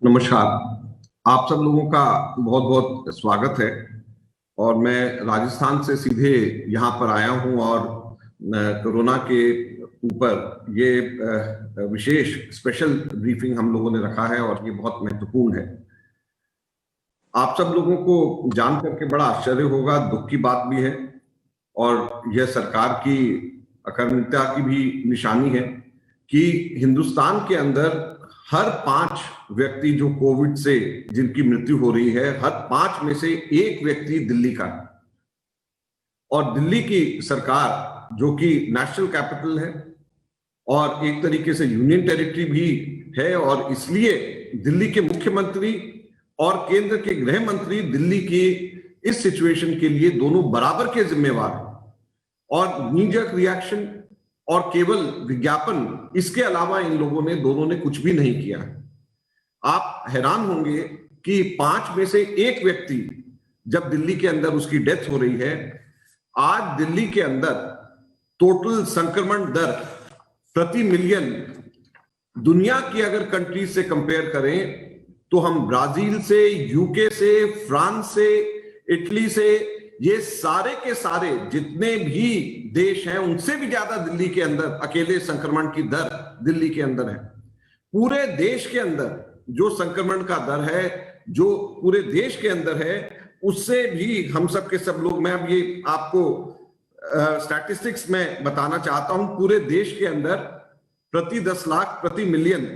नमस्कार। आप सब लोगों का बहुत बहुत स्वागत है। और मैं राजस्थान से सीधे यहाँ पर आया हूँ और कोरोना के ऊपर ये विशेष स्पेशल ब्रीफिंग हम लोगों ने रखा है और ये बहुत महत्वपूर्ण है। आप सब लोगों को जान करके बड़ा आश्चर्य होगा, दुख की बात भी है और यह सरकार की अकर्मण्यता की भी निशानी है कि हिंदुस्तान के अंदर हर 5 व्यक्ति जो कोविड से जिनकी मृत्यु हो रही है, हर 5 में से एक व्यक्ति दिल्ली का है। और दिल्ली की सरकार जो कि नेशनल कैपिटल है और एक तरीके से यूनियन टेरिटरी भी है, और इसलिए दिल्ली के मुख्यमंत्री और केंद्र के गृह मंत्री दिल्ली की इस सिचुएशन के लिए दोनों बराबर के जिम्मेवार हैं। और नीजक रिएक्शन और केवल विज्ञापन, इसके अलावा इन लोगों ने दोनों ने कुछ भी नहीं किया। आप हैरान होंगे कि 5 में से एक व्यक्ति जब दिल्ली के अंदर उसकी डेथ हो रही है, आज दिल्ली के अंदर टोटल संक्रमण दर प्रति मिलियन दुनिया की अगर कंट्रीज से कंपेयर करें तो हम ब्राजील से, यूके से, फ्रांस से, इटली से, ये सारे के सारे जितने भी देश हैं उनसे भी ज्यादा दिल्ली के अंदर अकेले संक्रमण की दर दिल्ली के अंदर है। पूरे देश के अंदर जो संक्रमण का दर है, जो पूरे देश के अंदर है, उससे भी हम सब के सब लोग, मैं अब ये आपको स्टैटिस्टिक्स में बताना चाहता हूं, पूरे देश के अंदर प्रति 10 लाख प्रति मिलियन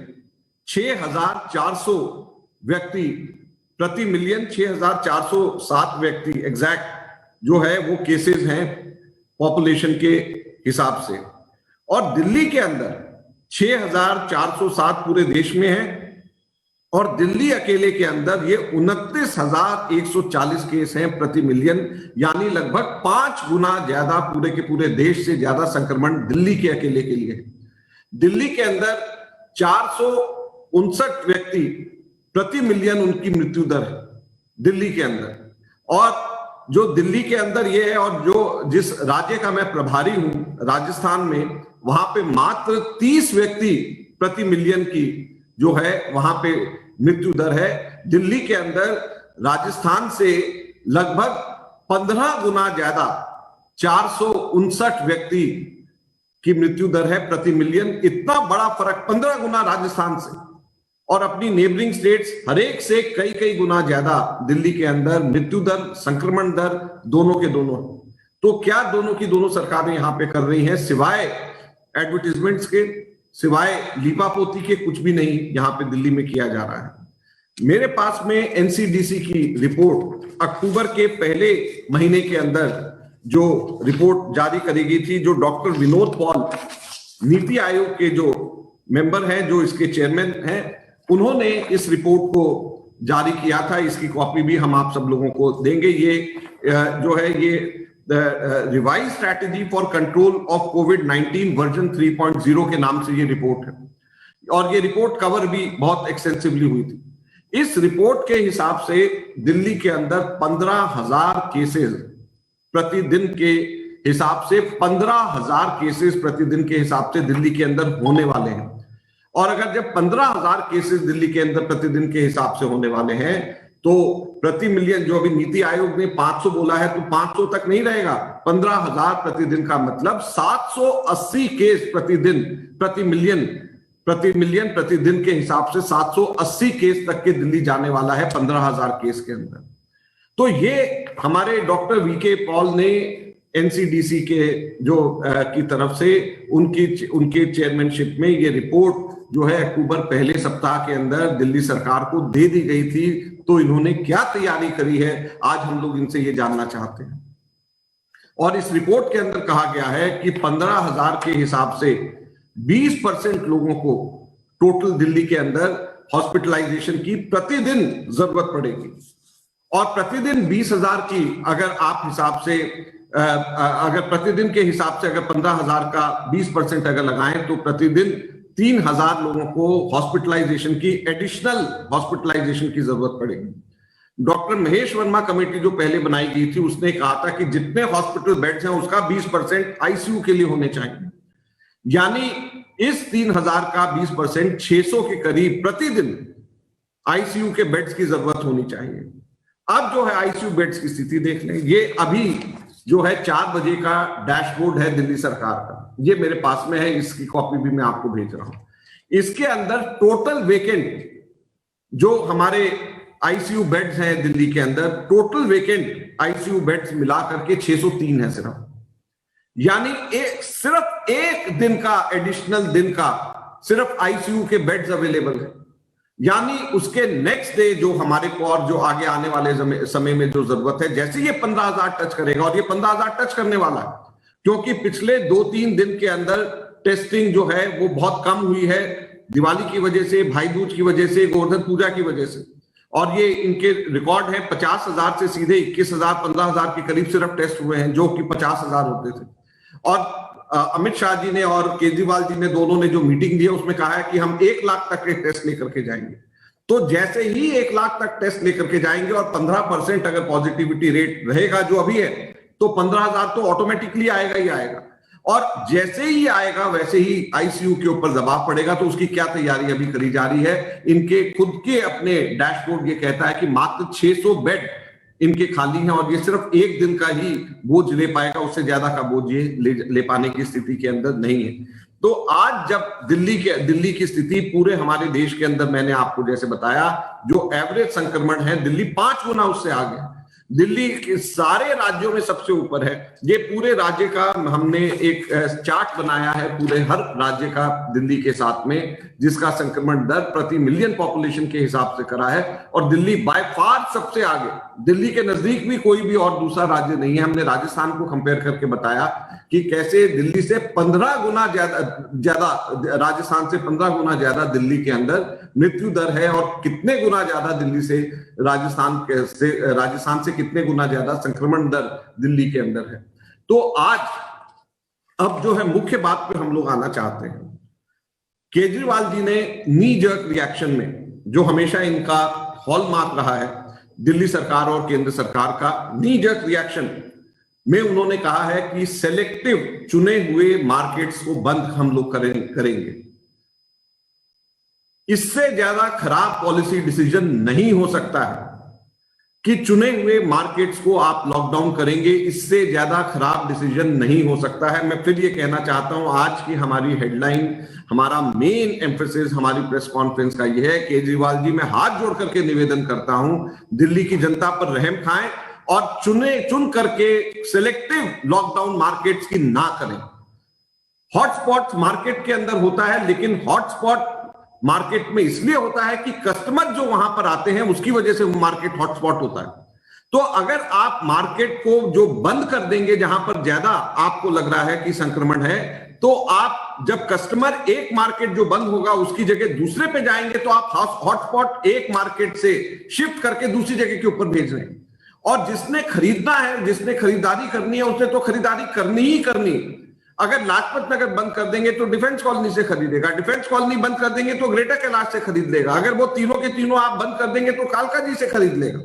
6,400 व्यक्ति, प्रति मिलियन 6,407 व्यक्ति एग्जैक्ट जो है वो केसेस हैं पॉपुलेशन के हिसाब से। और दिल्ली के अंदर 6,407 पूरे देश में है और दिल्ली अकेले के अंदर ये 29,140 केस हैं प्रति मिलियन, यानी लगभग 5 गुना ज्यादा पूरे के पूरे देश से ज्यादा संक्रमण दिल्ली के अकेले के लिए। दिल्ली के अंदर 459 व्यक्ति प्रति मिलियन उनकी मृत्यु दर है दिल्ली के अंदर। और जो दिल्ली के अंदर ये है, और जो जिस राज्य का मैं प्रभारी हूं राजस्थान में, वहां पे मात्र 30 व्यक्ति प्रति मिलियन की जो है वहां पे मृत्यु दर है। दिल्ली के अंदर राजस्थान से लगभग 15 गुना ज्यादा 459 व्यक्ति की मृत्यु दर है प्रति मिलियन। इतना बड़ा फर्क, 15 गुना राजस्थान से, और अपनी नेबरिंग स्टेट्स हर एक से कई कई गुना ज्यादा दिल्ली के अंदर मृत्यु दर, संक्रमण दर दोनों के दोनों। तो क्या दोनों की दोनों सरकारें यहां पे कर रही हैं? सिवाय एडवर्टीजमेंट्स के, सिवाय लीपापोती के कुछ भी नहीं यहां पे दिल्ली में किया जा रहा है। मेरे पास में एनसीडीसी की रिपोर्ट अक्टूबर के पहले महीने के अंदर जो रिपोर्ट जारी करी गई थी, जो डॉक्टर विनोद पॉल नीति आयोग के जो मेंबर हैं, जो इसके चेयरमैन हैं, उन्होंने इस रिपोर्ट को जारी किया था। इसकी कॉपी भी हम आप सब लोगों को देंगे। ये जो है ये revise strategy for control of covid version 3.0 के नाम से ये रिपोर्ट है, और ये रिपोर्ट कवर भी बहुत एक्सटेंसिवली हुई थी। इस रिपोर्ट के हिसाब से दिल्ली के अंदर 15,000 केसेस प्रतिदिन के हिसाब से 15,000 केसेस प्रतिदिन के हिसाब से दिल्ली के अंदर होने वाले हैं। और अगर जब 15,000 केसेस दिल्ली के अंदर प्रतिदिन के हिसाब से होने वाले हैं, तो प्रति मिलियन जो अभी नीति आयोग ने 500 बोला है, तो 500 तक नहीं रहेगा। 15,000 प्रतिदिन का मतलब 780 केस प्रतिदिन प्रति मिलियन प्रतिदिन के हिसाब से 780 केस तक के दिल्ली जाने वाला है 15,000 केस के अंदर। तो ये हमारे डॉक्टर वीके पॉल ने एनसीडीसी के जो की तरफ से उनके चेयरमैनशिप में ये रिपोर्ट जो है अक्टूबर पहले सप्ताह के अंदर दिल्ली सरकार को दे दी गई थी। तो इन्होंने क्या तैयारी करी है, आज हम लोग इनसे ये जानना चाहते हैं। और इस रिपोर्ट के अंदर कहा गया है कि 15,000 के हिसाब से 20% लोगों को टोटल दिल्ली के अंदर हॉस्पिटलाइजेशन की प्रतिदिन जरूरत पड़ेगी। और प्रतिदिन 20,000 की अगर आप हिसाब से अगर प्रतिदिन के हिसाब से अगर 15,000 का 20% अगर लगाएं तो प्रतिदिन 3,000 लोगों को हॉस्पिटलाइजेशन की, एडिशनल हॉस्पिटलाइजेशन की जरूरत पड़ेगी। डॉक्टर महेश वर्मा कमेटी जो पहले बनाई गई थी, उसने कहा था कि जितने हॉस्पिटल बेड्स हैं उसका 20% आईसीयू के लिए होने चाहिए। यानी इस 3,000 का 20% 600 के करीब प्रतिदिन आईसीयू के बेड्स की जरूरत होनी चाहिए। अब जो है आईसीयू बेड्स की स्थिति देख लें। ये अभी जो है 4 बजे का डैशबोर्ड है दिल्ली सरकार का, ये मेरे पास में है, इसकी कॉपी भी मैं आपको भेज रहा हूं। इसके अंदर टोटल वेकेंट जो हमारे आईसीयू बेड्स हैं दिल्ली के अंदर, टोटल वेकेंट आईसीयू बेड्स मिला करके 603 है सिर्फ। यानी सिर्फ एक दिन का एडिशनल दिन का सिर्फ आईसीयू के बेड्स अवेलेबल है। यानी उसके नेक्स्ट डे जो हमारे को और जो आगे आने वाले समय में जो जरूरत है, जैसे ये 15,000 टच करेगा, और ये 15,000 टच करने वाला है क्योंकि पिछले 2-3 दिन के अंदर टेस्टिंग जो है वो बहुत कम हुई है, दिवाली की वजह से, भाई दूज की वजह से, गोवर्धन पूजा की वजह से। और ये इनके रिकॉर्ड है 50,000 से सीधे 21,000 15,000 के करीब सिर्फ टेस्ट हुए हैं, जो कि 50,000 होते थे। और अमित शाह जी ने और केजरीवाल जी ने दोनों ने जो मीटिंग दी है उसमें कहा है कि हम 1 लाख तक के टेस्ट लेकर के जाएंगे। तो जैसे ही 1 लाख तक टेस्ट लेकर के जाएंगे और 15% अगर पॉजिटिविटी रेट रहेगा जो अभी है, तो 15,000 तो ऑटोमेटिकली आएगा ही आएगा। और जैसे ही आएगा वैसे ही आईसीयू के ऊपर दबाव पड़ेगा। तो उसकी क्या तैयारी अभी करी जा रही है? इनके खुद के अपने डैशबोर्ड ये कहता है कि मात्र 600 बेड इनके खाली हैं और ये सिर्फ एक दिन का ही बोझ ले पाएगा, उससे ज्यादा का बोझ ये ले पाने की स्थिति के अंदर नहीं है। तो आज जब दिल्ली की स्थिति पूरे हमारे देश के अंदर, मैंने आपको जैसे बताया, जो एवरेज संक्रमण है दिल्ली 5 गुना उससे आगे, दिल्ली के सारे राज्यों में सबसे ऊपर है। ये पूरे राज्य का हमने एक चार्ट बनाया है, पूरे हर राज्य का दिल्ली के साथ में, जिसका संक्रमण दर प्रति मिलियन पॉपुलेशन के हिसाब से करा है। और दिल्ली बाय फार सबसे आगे, दिल्ली के नजदीक भी कोई भी और दूसरा राज्य नहीं है। हमने राजस्थान को कंपेयर करके बताया कि कैसे दिल्ली से 15 गुना ज्यादा राजस्थान से 15 गुना ज्यादा दिल्ली के अंदर मृत्यु दर है, और कितने गुना ज्यादा दिल्ली से राजस्थान से कितने गुना ज्यादा संक्रमण दर दिल्ली के अंदर है। तो आज अब जो है मुख्य बात पे हम लोग आना चाहते हैं। केजरीवाल जी ने नी जर्क रिएक्शन में, जो हमेशा इनका हॉलमार्क रहा है दिल्ली सरकार और केंद्र सरकार का, नी जर्क रिएक्शन में उन्होंने कहा है कि सेलेक्टिव चुने हुए मार्केट्स को बंद हम लोग करेंगे। इससे ज्यादा खराब पॉलिसी डिसीजन नहीं हो सकता है कि चुने हुए मार्केट्स को आप लॉकडाउन करेंगे। इससे ज्यादा खराब डिसीजन नहीं हो सकता है। मैं फिर ये कहना चाहता हूं, आज की हमारी हेडलाइन, हमारा मेन एम्फेसिस हमारी प्रेस कॉन्फ्रेंस का यह है, केजरीवाल जी मैं हाथ जोड़ करके निवेदन करता हूं, दिल्ली की जनता पर रहम खाएं और चुन करके सिलेक्टिव लॉकडाउन मार्केट्स की ना करें। हॉटस्पॉट मार्केट के अंदर होता है, लेकिन हॉटस्पॉट मार्केट में इसलिए होता है कि कस्टमर जो वहां पर आते हैं उसकी वजह से वो मार्केट हॉटस्पॉट होता है। तो अगर आप मार्केट को जो बंद कर देंगे जहां पर ज्यादा आपको लग रहा है कि संक्रमण है, तो आप जब कस्टमर एक मार्केट जो बंद होगा उसकी जगह दूसरे पे जाएंगे, तो आप हॉटस्पॉट एक मार्केट से शिफ्ट करके दूसरी जगह के ऊपर भेज रहे हैं। और जिसने खरीदना है, जिसने खरीदारी करनी है, उसने तो खरीदारी करनी ही करनी। अगर लाजपत नगर बंद कर देंगे तो डिफेंस कॉलोनी से खरीदेगा, डिफेंस कॉलोनी बंद कर देंगे तो ग्रेटर कैलाश से खरीद लेगा, अगर वो तीनों के तीनों आप बंद कर देंगे तो कालका जी से खरीद लेगा,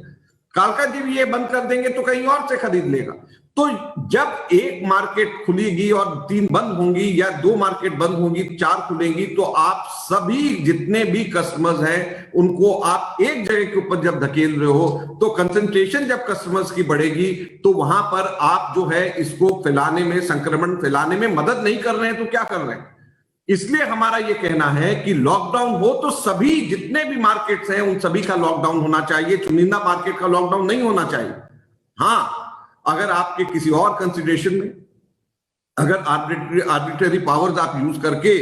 कालका जी भी ये बंद कर देंगे तो कहीं और से खरीद लेगा। तो जब एक मार्केट खुलेगी और 3 बंद होंगी, या 2 मार्केट बंद होंगी 4 खुलेंगी, तो आप सभी जितने भी कस्टमर्स हैं उनको आप एक जगह के ऊपर जब धकेल रहे हो, तो कंसंट्रेशन जब कस्टमर्स की बढ़ेगी तो वहां पर आप जो है इसको फैलाने में, संक्रमण फैलाने में मदद नहीं कर रहे हैं, तो क्या कर रहे हैं? इसलिए हमारा यह कहना है कि लॉकडाउन हो तो सभी जितने भी मार्केट्स हैं उन सभी का लॉकडाउन होना चाहिए, चुनिंदा मार्केट का लॉकडाउन नहीं होना चाहिए। हाँ, अगर आपके किसी और कंसिडरेशन में, अगर आर्बिट्ररी पावर्स आप यूज करके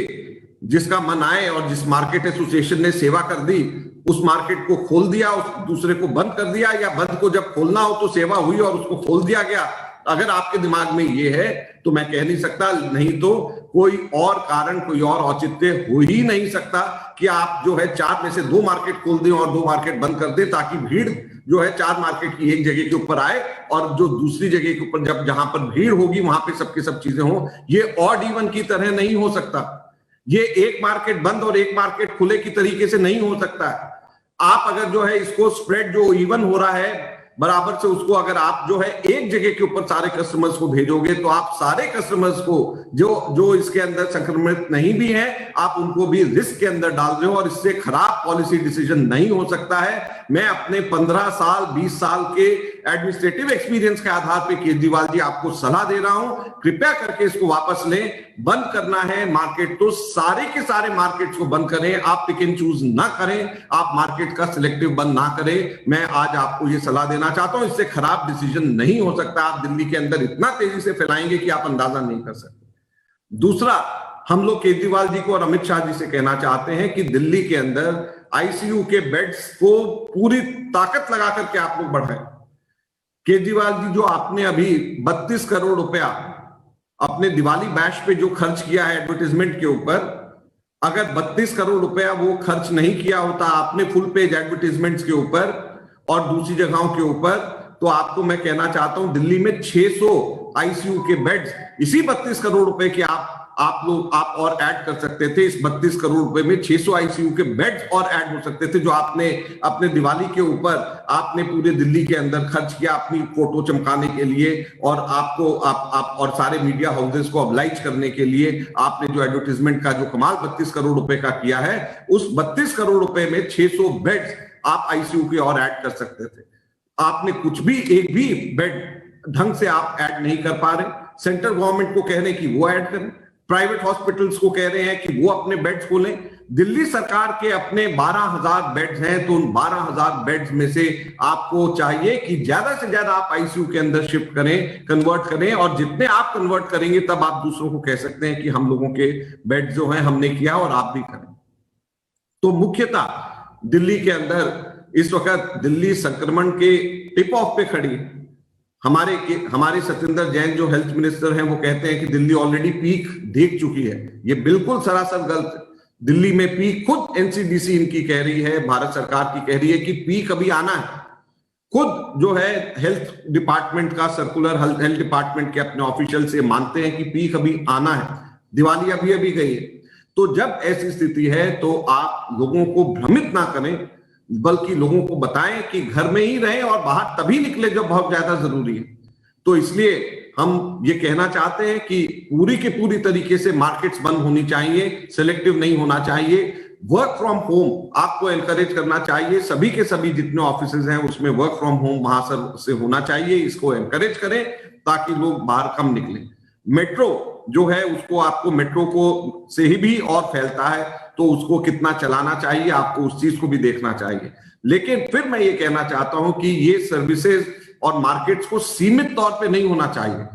जिसका मन आए और जिस मार्केट एसोसिएशन ने सेवा कर दी उस मार्केट को खोल दिया, उस दूसरे को बंद कर दिया, या बंद को जब खोलना हो तो सेवा हुई और उसको खोल दिया गया, अगर आपके दिमाग में ये है तो मैं कह नहीं सकता, नहीं तो कोई और कारण, कोई और औचित्य हो ही नहीं सकता कि आप जो है 4 में से 2 मार्केट खोल दें और 2 मार्केट बंद कर दें, ताकि भीड़ जो है 4 मार्केट की एक जगह के ऊपर आए और जो दूसरी जगह के ऊपर जहां पर भीड़ होगी वहां पे सबके सब चीजें हो। ये ऑड इवन की तरह नहीं हो सकता, ये एक मार्केट बंद और एक मार्केट खुले की तरीके से नहीं हो सकता। आप अगर जो है इसको स्प्रेड जो इवन हो रहा है बराबर से उसको अगर आप जो है एक जगह के ऊपर सारे कस्टमर्स को भेजोगे तो आप सारे कस्टमर्स को जो इसके अंदर संक्रमित नहीं भी है आप उनको भी रिस्क के अंदर डाल रहे हो, और इससे खराब पॉलिसी डिसीजन नहीं हो सकता है। मैं अपने 15 साल 20 साल के एडमिनिस्ट्रेटिव एक्सपीरियंस के आधार पे केजरीवाल जी आपको सलाह दे रहा हूं, कृपया करके इसको वापस लें। बंद करना है मार्केट तो सारे के सारे मार्केट्स को बंद करें, आप पिक एंड चूज ना करें, आप मार्केट का सिलेक्टिव बंद ना करें। मैं आज आपको ये सलाह देना चाहता हूं, इससे खराब डिसीजन नहीं हो सकता। आप दिल्ली के अंदर इतना तेजी से फैलाएंगे कि आप अंदाजा नहीं कर सकते। दूसरा, हम लोग केजरीवाल जी को और अमित शाह जी से कहना चाहते हैं कि दिल्ली के अंदर आईसीयू के बेड्स को पूरी ताकत लगा करके आप लोग बढ़ाएं। केजरीवाल जी, जो आपने अभी 32 करोड़ रुपया अपने दिवाली बैश पे जो खर्च किया है एडवर्टाइजमेंट के ऊपर, अगर 32 करोड़ रुपया वो खर्च नहीं किया होता आपने फुल पेज एडवर्टाइजमेंट्स के ऊपर और दूसरी जगहों के ऊपर, तो आपको मैं कहना चाहता हूं दिल्ली में 600 आईसीयू के बेड्स इसी 32 करोड़ रुपए के आप और ऐड कर सकते थे। इस 32 करोड़ रुपए में 600 आईसीयू के बेड्स और ऐड हो सकते थे, जो आपने अपने दिवाली के ऊपर आपने पूरे दिल्ली के अंदर खर्च किया अपनी फोटो चमकाने के लिए, और आपको आप और सारे मीडिया हाउसेस को ऑब्लाइज करने के लिए आपने जो एडवर्टाइजमेंट का जो कमाल 32 करोड़ रुपए का किया है, उस 32 करोड़ रुपए में 600 बेड्स आप आईसीयू के और ऐड कर सकते थे। आपने कुछ भी एक भी बेड ढंग से आप ऐड नहीं कर पा रहे। सेंट्रल गवर्नमेंट को कह रहे हैं कि वो ऐड करें, प्राइवेट हॉस्पिटल्स को कह रहे हैं कि वो अपने बेड्स खोलें। दिल्ली सरकार के अपने 12,000 बेड्स हैं, तो उन 12,000 बेड्स में से आपको चाहिए कि ज्यादा से ज्यादा आप आईसीयू के अंदर शिफ्ट करें, कन्वर्ट करें, और जितने आप कन्वर्ट करेंगे तब आप दूसरों को कह सकते हैं कि हम लोगों के बेड जो हैं हमने किया और आप भी करें। तो मुख्यतः दिल्ली के अंदर इस वक्त दिल्ली संक्रमण के टिप ऑफ पे खड़ी है। हमारे सत्येंद्र जैन जो हेल्थ मिनिस्टर हैं वो कहते हैं कि दिल्ली ऑलरेडी पीक देख चुकी है। ये बिल्कुल सरासर गलत है। दिल्ली में पीक खुद एनसीडीसी इनकी कह रही है, भारत सरकार की कह रही है कि पीक अभी आना है। खुद जो है हेल्थ डिपार्टमेंट का सर्कुलर हेल्थ डिपार्टमेंट के अपने ऑफिशियल से मानते हैं कि पीक अभी आना है, दिवाली अभी गई है। तो जब ऐसी स्थिति है तो आप लोगों को भ्रमित ना करें, बल्कि लोगों को बताएं कि घर में ही रहें और बाहर तभी निकले जब बहुत ज्यादा जरूरी है। तो इसलिए हम ये कहना चाहते हैं कि पूरी की पूरी तरीके से मार्केट्स बंद होनी चाहिए, सिलेक्टिव नहीं होना चाहिए। वर्क फ्रॉम होम आपको एनकरेज करना चाहिए, सभी के सभी जितने ऑफिसेज हैं उसमें वर्क फ्रॉम होम वहां से होना चाहिए। इसको एनकरेज करें ताकि लोग बाहर कम निकलें। मेट्रो जो है उसको आपको मेट्रो को से ही भी और फैलता है, तो उसको कितना चलाना चाहिए आपको उस चीज को भी देखना चाहिए। लेकिन फिर मैं ये कहना चाहता हूं कि ये सर्विसेज और मार्केट्स को सीमित तौर पे नहीं होना चाहिए।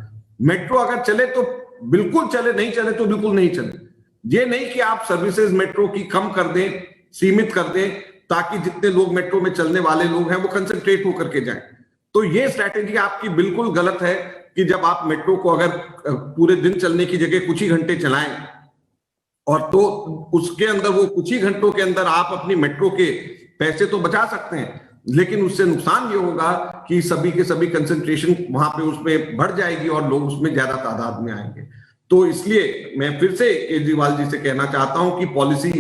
मेट्रो अगर चले तो बिल्कुल चले, नहीं चले तो बिल्कुल नहीं चले। ये नहीं कि आप सर्विसेज मेट्रो की कम कर दें, सीमित कर दें, ताकि जितने लोग मेट्रो में चलने वाले लोग हैं वो कंसंट्रेट होकर के जाएं। तो ये स्ट्रैटेजी आपकी बिल्कुल गलत है कि जब आप मेट्रो को अगर पूरे दिन चलने की जगह कुछ ही घंटे चलाएं, और तो उसके अंदर वो कुछ ही घंटों के अंदर आप अपनी मेट्रो के पैसे तो बचा सकते हैं, लेकिन उससे नुकसान ये होगा कि सभी के सभी कंसंट्रेशन वहां पे उसमें बढ़ जाएगी और लोग उसमें ज्यादा तादाद में आएंगे। तो इसलिए मैं फिर से केजरीवाल जी से कहना चाहता हूं कि पॉलिसी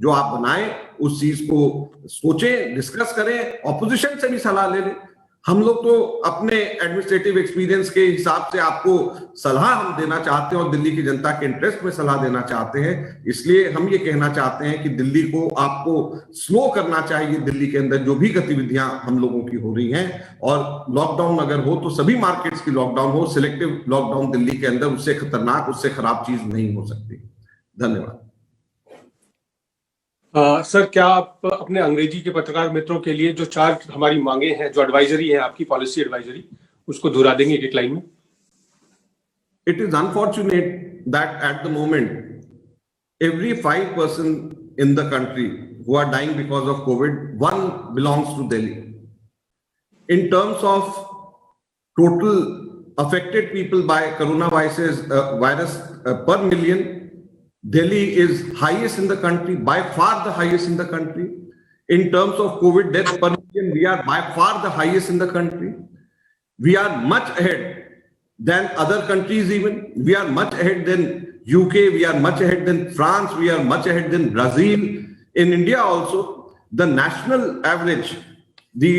जो आप बनाएं उस चीज को सोचें, डिस्कस करें, ऑपोजिशन से भी सलाह ले लें। हम लोग तो अपने एडमिनिस्ट्रेटिव एक्सपीरियंस के हिसाब से आपको सलाह हम देना चाहते हैं और दिल्ली की जनता के इंटरेस्ट में सलाह देना चाहते हैं। इसलिए हम ये कहना चाहते हैं कि दिल्ली को आपको स्लो करना चाहिए। दिल्ली के अंदर जो भी गतिविधियां हम लोगों की हो रही हैं, और लॉकडाउन अगर हो तो सभी मार्केट्स की लॉकडाउन हो। सिलेक्टिव लॉकडाउन दिल्ली के अंदर उससे खतरनाक, उससे खराब चीज नहीं हो सकती। धन्यवाद। सर, क्या आप अपने अंग्रेजी के पत्रकार मित्रों के लिए जो 4 हमारी मांगे हैं, जो एडवाइजरी है आपकी, पॉलिसी एडवाइजरी, उसको दोहरा देंगे एक लाइन में? It is unfortunate that at the moment, every 5 person in the country who are dying because of COVID, 1 belongs to Delhi. In terms of total affected people by coronavirus per million, Delhi is highest in the country, by far the highest in the country. In terms of COVID death per million, we are by far the highest in the country. We are much ahead than other countries even. We are much ahead than UK, we are much ahead than France, we are much ahead than Brazil. In India also, the national average, the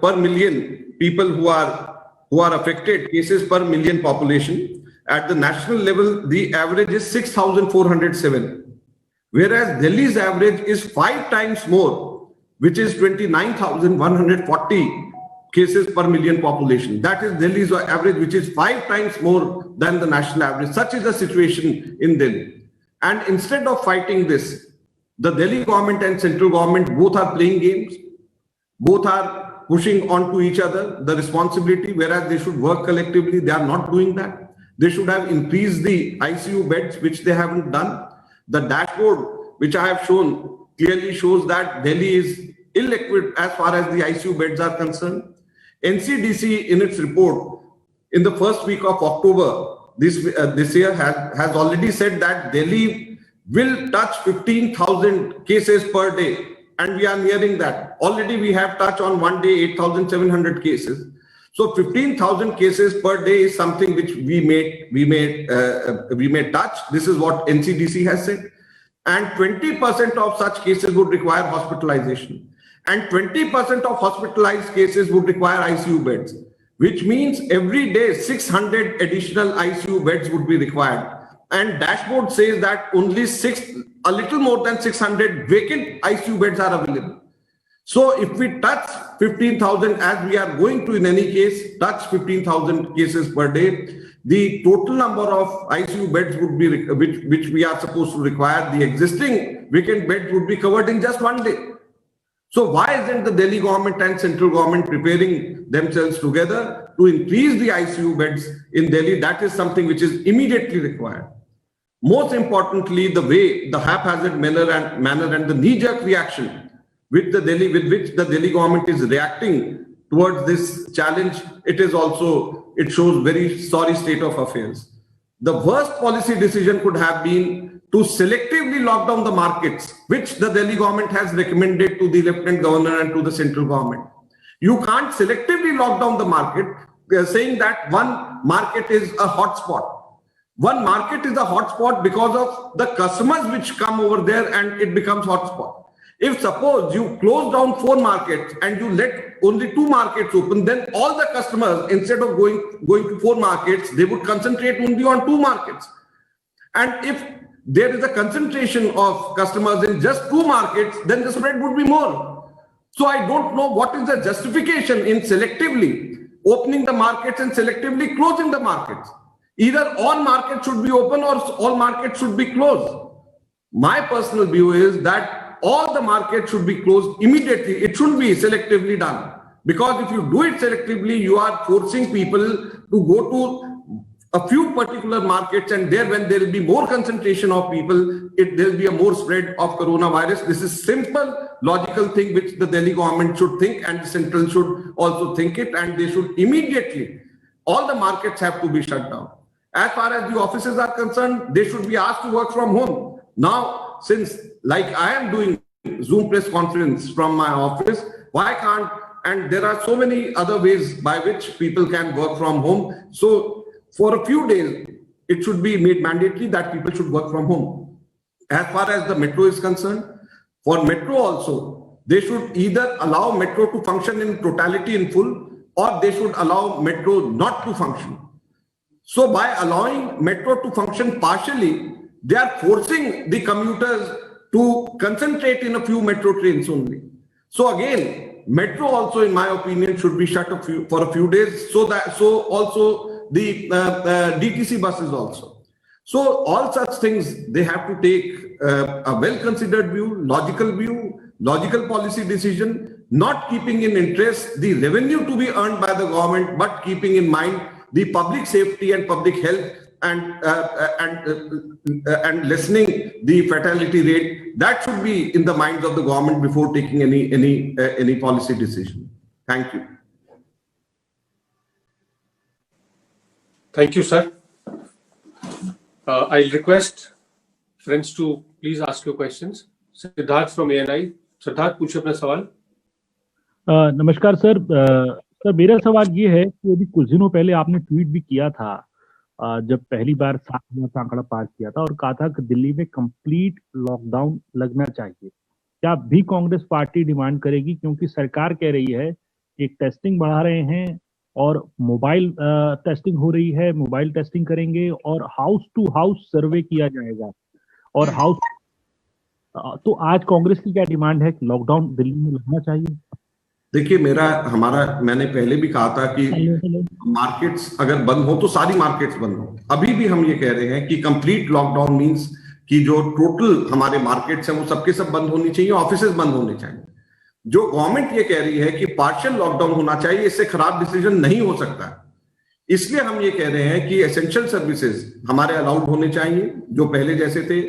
per million people who are affected, cases per million population. At the national level, the average is 6,407, whereas Delhi's average is 5 times more, which is 29,140 cases per million population. That is Delhi's average, which is 5 times more than the national average. Such is the situation in Delhi. And instead of fighting this, the Delhi government and central government both are playing games, both are pushing onto each other the responsibility, whereas they should work collectively. They are not doing that. They should have increased the ICU beds, which they haven't done. The dashboard, which I have shown, clearly shows that Delhi is ill-equipped as far as the ICU beds are concerned. NCDC, in its report, in the first week of October this year, has already said that Delhi will touch 15,000 cases per day, and we are nearing that. Already we have touched on one day 8,700 cases. So 15,000 cases per day is something which we may touch. This is what NCDC has said. And 20% of such cases would require hospitalization. And 20% of hospitalized cases would require ICU beds, which means every day 600 additional ICU beds would be required. And dashboard says that only a little more than 600 vacant ICU beds are available. So if we touch 15,000, as we are going to in any case, touch 15,000 cases per day, the total number of ICU beds would be, which we are supposed to require, the existing vacant beds would be covered in just one day. So why isn't the Delhi government and central government preparing themselves together to increase the ICU beds in Delhi? That is something which is immediately required. Most importantly, the way, the haphazard manner and the knee-jerk reaction with which the Delhi government is reacting towards this challenge, it shows very sorry state of affairs. The worst policy decision could have been to selectively lock down the markets, which the Delhi government has recommended to the Lieutenant Governor and to the central government. You can't selectively lock down the market, saying that one market is a hotspot. One market is a hotspot because of the customers which come over there, and it becomes hotspot. If suppose you close down 4 markets and you let only 2 markets open, then all the customers, instead of going to 4 markets, they would concentrate only on 2 markets. And if there is a concentration of customers in just 2 markets, then the spread would be more. So I don't know what is the justification in selectively opening the markets and selectively closing the markets. Either all markets should be open or all markets should be closed. My personal view is that all the markets should be closed immediately. It shouldn't be selectively done, because if you do it selectively, you are forcing people to go to a few particular markets, and there, when there will be more concentration of people, there will be a more spread of coronavirus. This is simple, logical thing which the Delhi government should think, and the central should also think it, and they should immediately, all the markets have to be shut down. As far as the offices are concerned, they should be asked to work from home. Now, since like I am doing Zoom press conference from my office, why can't, and there are so many other ways by which people can work from home. So for a few days, it should be made mandatory that people should work from home. As far as the metro is concerned, for metro also, they should either allow metro to function in totality in full, or they should allow metro not to function. So by allowing metro to function partially, they are forcing the commuters to concentrate in a few metro trains only. So again, metro also, in my opinion, should be shut for a few days. So also the DTC buses also. So all such things, they have to take a well-considered view, logical policy decision, not keeping in interest the revenue to be earned by the government, but keeping in mind the public safety and public health, and lessening the fatality rate. That should be in the minds of the government before taking any policy decision. Thank you. Thank you, sir. I'll request friends to please ask your questions. Siddharth from ANI. Siddharth, पूछिए अपना सवाल. नमस्कार sir. Sir मेरा सवाल ये है कि अभी कुछ दिनों पहले आपने ट्वीट भी किया था, जब पहली बार 7,000 का आंकड़ा पार किया था, और कहा था कि दिल्ली में कंप्लीट लॉकडाउन लगना चाहिए. क्या भी कांग्रेस पार्टी डिमांड करेगी, क्योंकि सरकार कह रही है एक टेस्टिंग बढ़ा रहे हैं और मोबाइल टेस्टिंग हो रही है, मोबाइल टेस्टिंग करेंगे और हाउस टू हाउस सर्वे किया जाएगा और हाउस तो आज कांग्रेस की क्या डिमांड है कि लॉकडाउन दिल्ली में लगना चाहिए? देखिए मैंने पहले भी कहा था कि मार्केट्स अगर बंद हो तो सारी मार्केट्स बंद हो। अभी भी हम ये कह रहे हैं कि कंप्लीट लॉकडाउन मींस कि जो टोटल हमारे मार्केट्स हैं वो सबके सब बंद होनी चाहिए, ऑफिसेज बंद होने चाहिए। जो गवर्नमेंट ये कह रही है कि पार्शियल लॉकडाउन होना चाहिए, इससे खराब डिसीजन नहीं हो सकता। इसलिए हम ये कह रहे हैं कि एसेंशियल सर्विसेज हमारे अलाउड होने चाहिए जो पहले जैसे थे,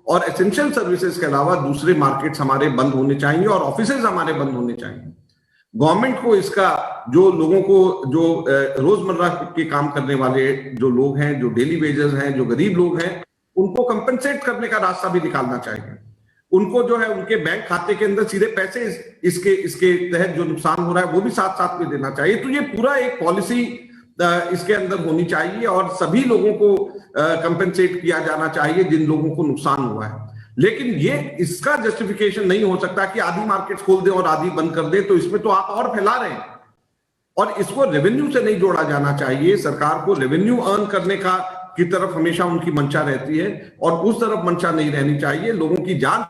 और एसेंशियल सर्विसेज के अलावा दूसरे मार्केट्स हमारे बंद होने चाहिए और ऑफिसेज हमारे बंद होने चाहिए। गवर्नमेंट को इसका जो लोगों को जो रोजमर्रा के काम करने वाले जो लोग हैं, जो डेली वेजर्स हैं, जो गरीब लोग हैं, उनको कंपनसेट करने का रास्ता भी निकालना चाहिए। उनको जो है उनके बैंक खाते के अंदर सीधे पैसे इसके तहत जो नुकसान हो रहा है वो भी साथ साथ में देना चाहिए। तो ये पूरा एक पॉलिसी इसके अंदर होनी चाहिए और सभी लोगों को कंपनसेट किया जाना चाहिए जिन लोगों को नुकसान हुआ है। लेकिन ये इसका जस्टिफिकेशन नहीं हो सकता कि आधी मार्केट खोल दें और आधी बंद कर दें, तो इसमें तो आप और फैला रहे हैं। और इसको रेवेन्यू से नहीं जोड़ा जाना चाहिए। सरकार को रेवेन्यू अर्न करने की तरफ हमेशा उनकी मंशा रहती है और उस तरफ मंशा नहीं रहनी चाहिए। लोगों की जान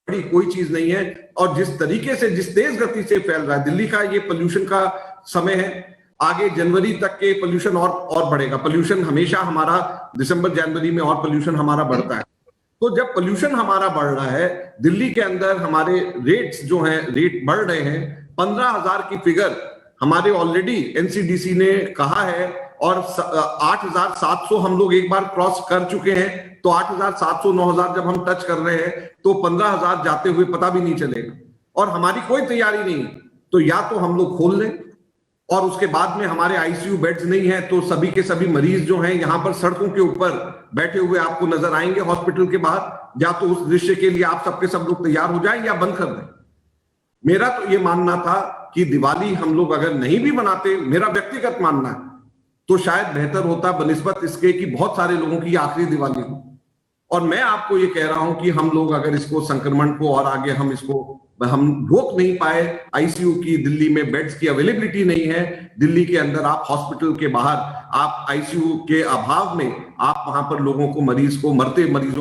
बड़ी कोई चीज नहीं है। और जिस तरीके से, जिस तेज गति से फैल रहा है, दिल्ली का ये पोल्यूशन का समय है, आगे जनवरी तक के पोल्यूशन और बढ़ेगा। पोल्यूशन हमेशा हमारा दिसंबर जनवरी में और पोल्यूशन हमारा बढ़ता है। तो जब पोल्यूशन हमारा बढ़ रहा है, दिल्ली के अंदर हमारे रेट्स जो हैं, रेट बढ़ रहे हैं। 15,000 की फिगर हमारे ऑलरेडी एनसीडीसी ने कहा है और 8,700 हम लोग एक बार क्रॉस कर चुके हैं। तो 8,700 9,000 जब हम टच कर रहे हैं तो 15,000 जाते हुए पता भी नहीं चलेगा और हमारी कोई तैयारी नहीं। तो या तो हम लोग खोल लें और उसके बाद में हमारे आईसीयू बेड्स नहीं है तो सभी के सभी मरीज जो हैं यहां पर सड़कों के ऊपर बैठे हुए आपको नजर आएंगे हॉस्पिटल के बाहर। या तो उस दृश्य के लिए आप सबके सब लोग तैयार हो जाएं या बंद कर दें। मेरा तो ये मानना था कि दिवाली हम लोग अगर नहीं भी मनाते, मेरा व्यक्तिगत मानना है, तो शायद बेहतर होता बनिस्बत इसके कि बहुत सारे लोगों की आखिरी दिवाली हो। और मैं आपको ये कह रहा हूं कि हम लोग अगर इसको संक्रमण को और आगे हम रोक नहीं पाए, आईसीयू की दिल्ली में बेड्स की अवेलेबिलिटी नहीं है, दिल्ली के अंदर आप हॉस्पिटल के बाहर आप आईसीयू के अभाव में आप वहां पर लोगों को मरीजों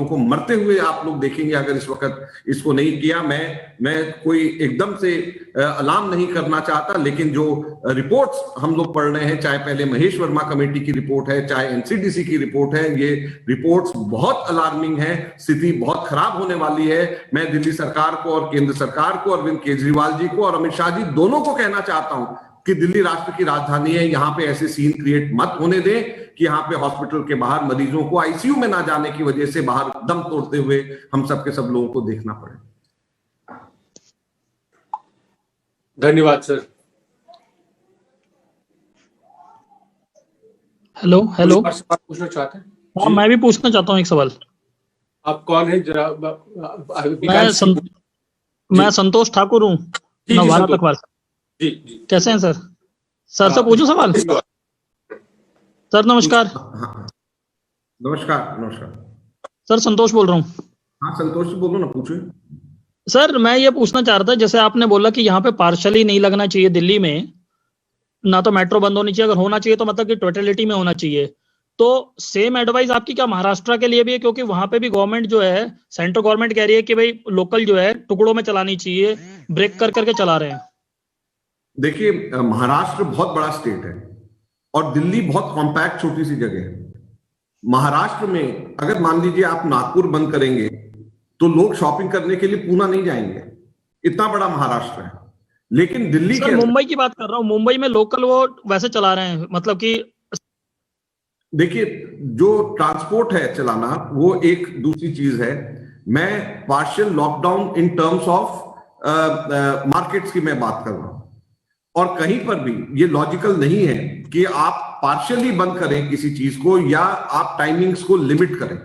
को मरते हुए आप लोग देखेंगे अगर इस वक्त इसको नहीं किया। मैं कोई एकदम से अलार्म नहीं करना चाहता, लेकिन जो रिपोर्ट्स हम लोग पढ़ रहे हैं, चाहे पहले महेश वर्मा कमेटी की रिपोर्ट है, चाहे एनसीडीसी की रिपोर्ट है, ये रिपोर्ट्स बहुत अलार्मिंग है। स्थिति बहुत खराब होने वाली है। मैं दिल्ली सरकार को और केंद्र सरकार को, अरविंद केजरीवाल जी को और अमित शाह जी दोनों को कहना चाहता हूं कि दिल्ली राष्ट्र की राजधानी है, यहां पे ऐसे सीन क्रिएट मत होने दें कि यहां पे हॉस्पिटल के बाहर मरीजों को आईसीयू में ना जाने की वजह से बाहर दम तोड़ते हुए हम सबके सब लोगों को देखना पड़े। धन्यवाद सर। हेलो। सवाल पूछना चाहते हैं? हाँ, मैं भी पूछना चाहता हूँ एक सवाल। आप कौन है जरा? मैं संतोष ठाकुर हूँ, नवादा तकवार। जी। कैसे हैं सर? सर से पूछूं सवाल? सर नमस्कार। नमस्कार। सर संतोष बोल रहा हूँ। हाँ संतोष जी बोलो ना, पूछिए। सर मैं ये पूछना चाह रहा था, जैसे आपने बोला कि यहाँ पे पार्शली नहीं लगना चाहिए दिल्ली में, ना तो मेट्रो बंद होनी चाहिए, अगर होना चाहिए तो मतलब कि टोटलिटी में होना चाहिए। तो सेम एडवाइस आपकी क्या महाराष्ट्र के लिए भी है? क्योंकि वहां पे भी गवर्नमेंट जो है, सेंट्रल गवर्नमेंट कह रही है कि भाई लोकल जो है टुकड़ों में चलानी चाहिए, ब्रेक कर करके चला रहे हैं। देखिए महाराष्ट्र बहुत बड़ा स्टेट है और दिल्ली बहुत कॉम्पैक्ट छोटी सी जगह है। महाराष्ट्र में अगर मान लीजिए आप नागपुर बंद करेंगे तो लोग शॉपिंग करने के लिए पूना नहीं जाएंगे, इतना बड़ा महाराष्ट्र है। लेकिन दिल्ली के मुंबई की बात कर रहा हूँ, मुंबई में लोकल वो वैसे चला रहे हैं, मतलब कि देखिए जो ट्रांसपोर्ट है चलाना वो एक दूसरी चीज है। मैं partial lockdown in terms of markets की मैं बात कर रहा हूं और कहीं पर भी ये लॉजिकल नहीं है कि आप पार्शियली बंद करें किसी चीज को या आप टाइमिंग्स को लिमिट करें।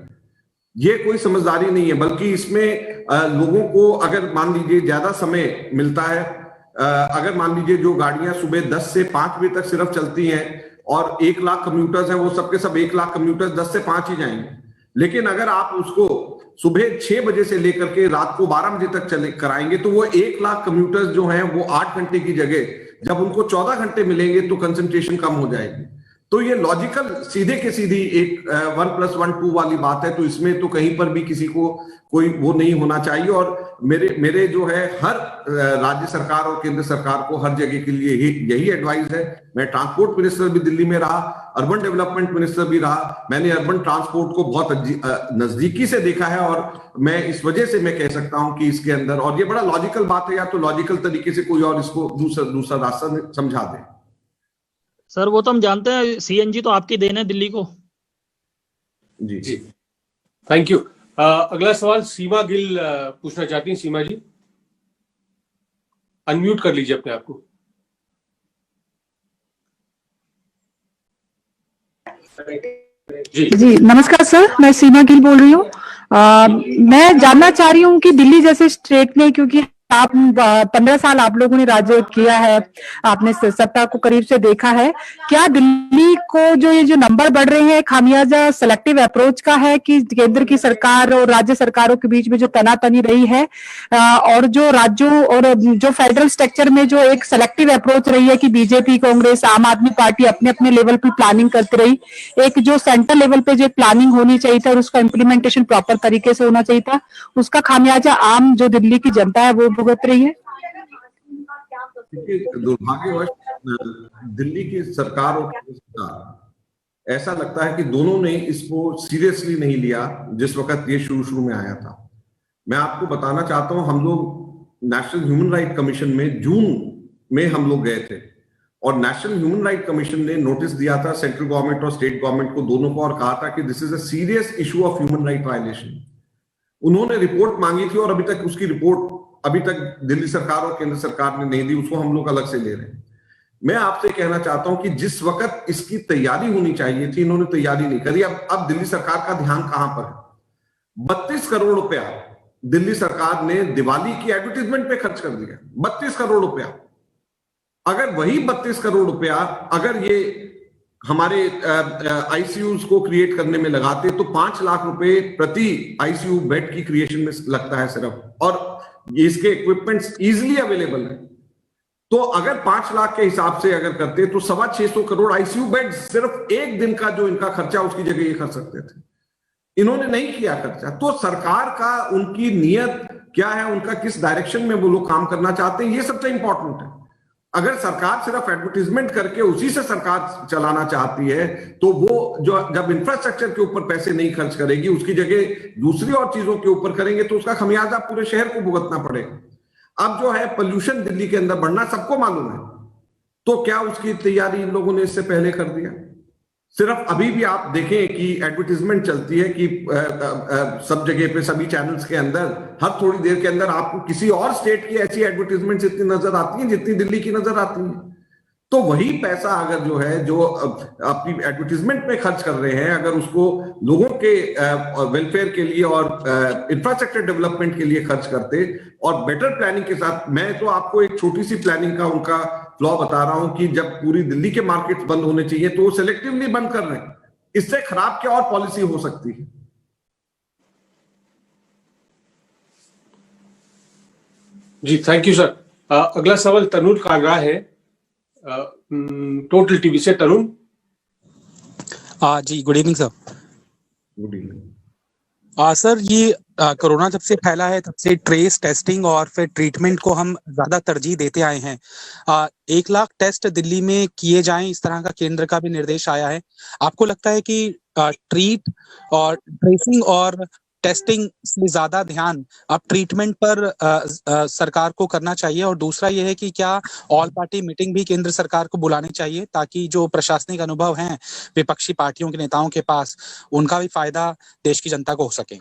ये कोई समझदारी नहीं है, बल्कि इसमें लोगों को अगर मान लीजिए ज्यादा समय मिलता है, अगर मान लीजिए जो गाड़ियां सुबह 10 से 5 बजे तक सिर्फ चलती हैं और 1 लाख कम्यूटर्स हैं, वो सबके सब 1 लाख कम्यूटर्स 10 से 5 ही जाएंगे। लेकिन अगर आप उसको सुबह 6 बजे से लेकर के रात को 12 बजे तक कराएंगे तो वो 1 लाख कम्यूटर्स जो हैं वो 8 घंटे की जगह जब उनको 14 घंटे मिलेंगे तो कंसंट्रेशन कम हो जाएगी। तो ये लॉजिकल सीधे के सीधी एक 1+1=2 वाली बात है। तो इसमें तो कहीं पर भी किसी को कोई वो नहीं होना चाहिए। और मेरे जो है हर राज्य सरकार और केंद्र सरकार को हर जगह के लिए यही एडवाइस है। मैं ट्रांसपोर्ट मिनिस्टर भी दिल्ली में रहा, अर्बन डेवलपमेंट मिनिस्टर भी रहा, मैंने अर्बन ट्रांसपोर्ट को बहुत नजदीकी से देखा है। और मैं इस वजह से मैं कह सकता हूं कि इसके अंदर, और ये बड़ा लॉजिकल बात है, या तो लॉजिकल तरीके से कोई और इसको दूसरा रास्ता समझा दे। सर वो तो हम जानते हैं, सीएनजी तो आपकी देन है दिल्ली को। जी जी, थैंक यू। अगला सवाल सीमा गिल पूछना चाहती हैं। सीमा जी, अनम्यूट कर लीजिए अपने आप को। जी नमस्कार सर, मैं सीमा गिल बोल रही हूँ। मैं जानना चाह रही हूँ कि दिल्ली जैसे स्टेट में, क्योंकि आप 15 साल आप लोगों ने राज्य किया है, आपने सत्ता को करीब से देखा है, क्या दिल्ली को ये जो नंबर बढ़ रहे हैं खामियाजा सेलेक्टिव अप्रोच का है कि केंद्र की सरकार और राज्य सरकारों के बीच में जो तनातनी रही है, और जो राज्यों और जो फेडरल स्ट्रक्चर में जो एक सेलेक्टिव अप्रोच रही है कि बीजेपी, कांग्रेस, आम आदमी पार्टी अपने अपने लेवल पे प्लानिंग करती रही, एक जो सेंट्रल लेवल पे जो प्लानिंग होनी चाहिए था और उसका इम्प्लीमेंटेशन प्रॉपर तरीके से होना चाहिए था, उसका खामियाजा आम जो दिल्ली की जनता है वो भुगत रही है? दुर्भाग्यवश दिल्ली की सरकार और केंद्र सरकार, ऐसा लगता है कि दोनों ने इसको सीरियसली नहीं लिया जिस वक्त ये शुरू में आया था। मैं आपको बताना चाहता हूं, हम लोग नेशनल ह्यूमन राइट कमीशन में जून में हम लोग गए थे, और नेशनल ह्यूमन राइट कमीशन ने नोटिस दिया था सेंट्रल गवर्नमेंट और स्टेट गवर्नमेंट को, दोनों को, और कहा था कि this is a serious issue of human right violation. उन्होंने रिपोर्ट मांगी थी और अभी तक उसकी रिपोर्ट दिल्ली सरकार और केंद्र सरकार ने नहीं दी, उसको हम लोग अलग से ले रहे हैं। मैं आपसे कहना चाहता हूं कि जिस वक्त इसकी तैयारी होनी चाहिए थी, इन्होंने तैयारी नहीं करी। अब दिल्ली सरकार का ध्यान कहां पर है? 32 करोड़ रुपया दिल्ली सरकार ने दिवाली की एडवर्टीजमेंट पे खर्च कर दिया। 32 करोड़ रुपया। अगर वही 32 करोड़ रुपया अगर ये हमारे आईसीयूज को क्रिएट करने में लगाते तो 5 लाख रुपए प्रति आईसीयू बेड की क्रिएशन में लगता है सिर्फ, और इसके इक्विपमेंट्स इजीली अवेलेबल है। तो अगर 5 लाख के हिसाब से अगर करते तो 625 करोड़ आईसीयू बेड सिर्फ एक दिन का जो इनका खर्चा उसकी जगह ये कर सकते थे। इन्होंने नहीं किया खर्चा। तो सरकार का, उनकी नीयत क्या है, उनका किस डायरेक्शन में वो लोग काम करना चाहते हैं, ये सबसे इंपॉर्टेंट है। अगर सरकार सिर्फ एडवर्टीजमेंट करके उसी से सरकार चलाना चाहती है तो वो जो जब इंफ्रास्ट्रक्चर के ऊपर पैसे नहीं खर्च करेगी, उसकी जगह दूसरी और चीजों के ऊपर करेंगे तो उसका खमियाजा पूरे शहर को भुगतना पड़ेगा। अब जो है पोल्यूशन दिल्ली के अंदर बढ़ना सबको मालूम है, तो क्या उसकी तैयारी इन लोगों ने इससे पहले कर दिया? सिर्फ अभी भी आप देखें कि एडवर्टीजमेंट चलती है कि सब जगह पे, सभी चैनल्स के अंदर हर थोड़ी देर के अंदर आपको किसी और स्टेट की ऐसी एडवर्टीजमेंट इतनी नजर आती हैं जितनी दिल्ली की नजर आती हैं। तो वही पैसा अगर जो है जो अपनी एडवर्टीजमेंट में खर्च कर रहे हैं, अगर उसको लोगों के वेलफेयर के लिए और इंफ्रास्ट्रक्चर डेवलपमेंट के लिए खर्च करते और बेटर प्लानिंग के साथ, मैं तो आपको एक छोटी सी प्लानिंग का उनका फ्लॉ बता रहा हूं कि जब पूरी दिल्ली के मार्केट्स बंद होने चाहिए तो वो सिलेक्टिवली बंद कर रहे हैं। इससे खराब क्या और पॉलिसी हो सकती है? जी, थैंक यू सर। अगला सवाल तनुल कागरा है, टोटल टीवी से। Tarun ji, good evening sir. Good evening sir, ये कोरोना जब से फैला है तब से ट्रेस, टेस्टिंग और फिर ट्रीटमेंट को हम ज्यादा तरजीह देते आए हैं। 1 लाख टेस्ट दिल्ली में किए जाएं, इस तरह का केंद्र का भी निर्देश आया है। आपको लगता है कि ट्रीट और ट्रेसिंग और टेस्टिंग से ज्यादा ध्यान अब ट्रीटमेंट पर सरकार को करना चाहिए? और दूसरा ये है कि क्या ऑल पार्टी मीटिंग भी केंद्र सरकार को बुलानी चाहिए ताकि जो प्रशासनिक अनुभव हैं विपक्षी पार्टियों के नेताओं के पास, उनका भी फायदा देश की जनता को हो सके?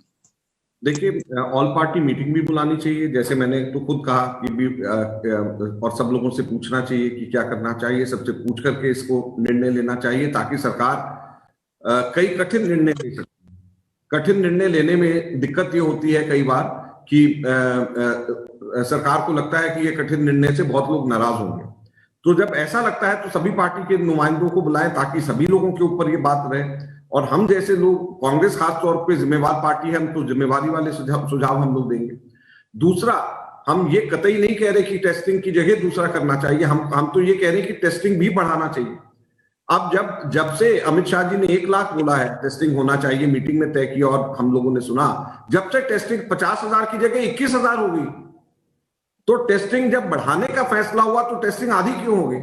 देखिए, ऑल पार्टी मीटिंग भी बुलानी चाहिए, जैसे मैंने तो खुद कहा कि भी और सब लोगों से पूछना चाहिए कि क्या करना चाहिए, सबसे पूछ करके इसको निर्णय लेना चाहिए ताकि सरकार कई कठिन निर्णय ले सके। कठिन निर्णय लेने में दिक्कत ये होती है कई बार कि सरकार को लगता है कि ये कठिन निर्णय से बहुत लोग नाराज होंगे। तो जब ऐसा लगता है तो सभी पार्टी के नुमाइंदों को बुलाएं ताकि सभी लोगों के ऊपर ये बात रहे। और हम जैसे लोग, कांग्रेस खास तौर पे जिम्मेवार पार्टी है, हम तो जिम्मेवारी वाले सुझाव हम लोग देंगे। दूसरा, हम ये कतई नहीं कह रहे कि टेस्टिंग की जगह दूसरा करना चाहिए, हम तो ये कह रहे हैं कि टेस्टिंग भी बढ़ाना चाहिए। अब जब से अमित शाह जी ने 1 लाख बोला है टेस्टिंग होना चाहिए, मीटिंग में तय किया और हम लोगों ने सुना, जब से टेस्टिंग 50,000 की जगह 21,000 हो गई। तो टेस्टिंग जब बढ़ाने का फैसला हुआ तो टेस्टिंग आधी क्यों हो गई?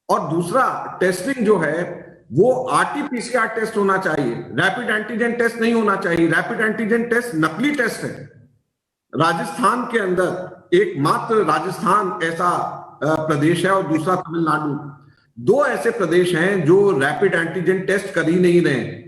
और दूसरा, टेस्टिंग जो है वो RT-PCR टेस्ट होना चाहिए, रैपिड एंटीजन टेस्ट नहीं होना चाहिए। रैपिड एंटीजन टेस्ट नकली टेस्ट है। राजस्थान के अंदर एकमात्र राजस्थान ऐसा प्रदेश है और दूसरा तमिलनाडु, 2 ऐसे प्रदेश हैं जो रैपिड एंटीजन टेस्ट कर ही नहीं रहे हैं।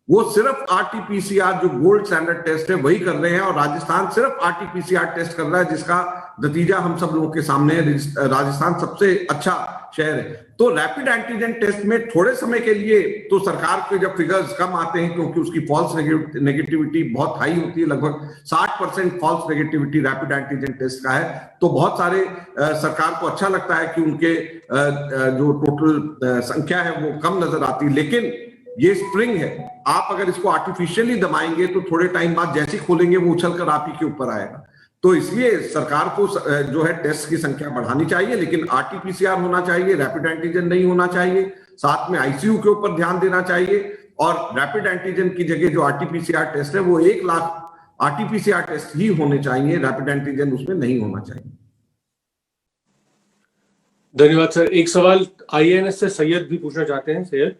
वो सिर्फ RT-PCR जो गोल्ड स्टैंडर्ड टेस्ट है वही कर रहे हैं, और राजस्थान सिर्फ RT-PCR टेस्ट कर रहा है, जिसका नतीजा हम सब लोगों के सामने है। राजस्थान सबसे अच्छा शहर है। तो रैपिड एंटीजन टेस्ट में थोड़े समय के लिए तो सरकार के जब फिगर्स कम आते हैं, क्योंकि उसकी फॉल्स नेगेटिविटी बहुत हाई होती है, लगभग 60% false negativity rapid antigen test का है, तो बहुत सारे सरकार को अच्छा लगता है कि उनके जो टोटल संख्या है वो कम नजर आती है। लेकिन ये स्प्रिंग है, आप अगर इसको आर्टिफिशियली दबाएंगे तो थोड़े टाइम बाद जैसे ही खोलेंगे वो उछलकर आप ही के ऊपर आएगा। तो इसलिए सरकार को जो है टेस्ट की संख्या बढ़ानी चाहिए, लेकिन RT-PCR होना चाहिए, रैपिड एंटीजन नहीं होना चाहिए। साथ में ICU के ऊपर ध्यान देना चाहिए, और रैपिड एंटीजन की जगह जो RT-PCR टेस्ट है वो 1 लाख RT-PCR टेस्ट ही होने चाहिए, रैपिड एंटीजन उसमें नहीं होना चाहिए। धन्यवाद सर। एक सवाल IANS से सैयद भी पूछना चाहते हैं। सैयद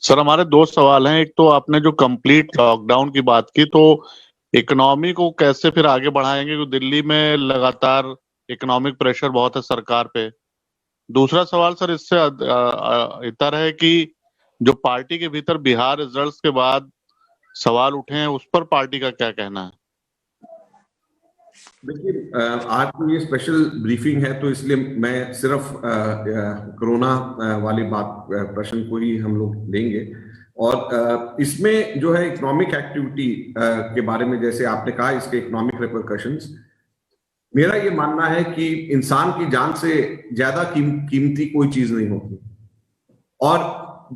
सर, हमारे 2 सवाल हैं। एक तो आपने जो कंप्लीट लॉकडाउन की बात की, तो इकोनॉमी को कैसे फिर आगे बढ़ाएंगे, क्योंकि दिल्ली में लगातार इकोनॉमिक प्रेशर बहुत है सरकार पे। दूसरा सवाल सर इससे इतर है कि जो पार्टी के भीतर बिहार रिजल्ट्स के बाद सवाल उठे हैं, उस पर पार्टी का क्या कहना है? देखिए, आज तो ये स्पेशल ब्रीफिंग है, तो इसलिए मैं सिर्फ कोरोना वाली बात प्रश्न को ही हम लोग लेंगे। और इसमें जो है इकोनॉमिक एक्टिविटी के बारे में, जैसे आपने कहा, इसके इकोनॉमिक रिपरकशंस, मेरा ये मानना है कि इंसान की जान से ज्यादा कीमती कोई चीज नहीं होती। और